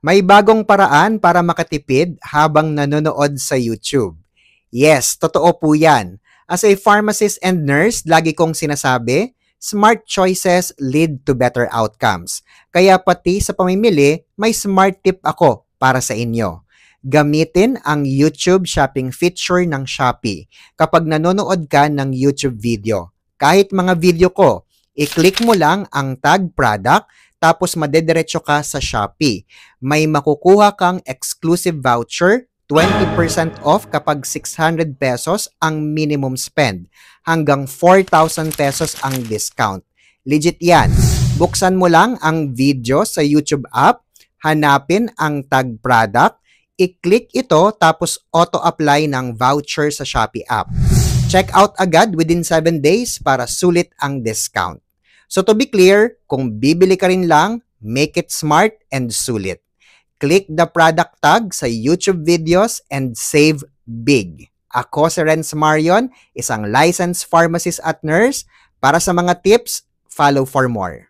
May bagong paraan para makatipid habang nanonood sa YouTube. Yes, totoo po yan. As a pharmacist and nurse, lagi kong sinasabi, smart choices lead to better outcomes. Kaya pati sa pamimili, may smart tip ako para sa inyo. Gamitin ang YouTube shopping feature ng Shopee kapag nanonood ka ng YouTube video. Kahit mga video ko, i-click mo lang ang tag product tapos madediretso ka sa Shopee. May makukuha kang exclusive voucher, 20% off kapag 600 pesos ang minimum spend. Hanggang 4,000 pesos ang discount. Legit yan. Buksan mo lang ang video sa YouTube app, hanapin ang tag product, i-click ito tapos auto-apply ng voucher sa Shopee app. Check out agad within 7 days para sulit ang discount. So to be clear, kung bibili ka rin lang, make it smart and sulit. Click the product tag sa YouTube videos and save big. Ako si Renz Marion, isang licensed pharmacist at nurse. Para sa mga tips, follow for more.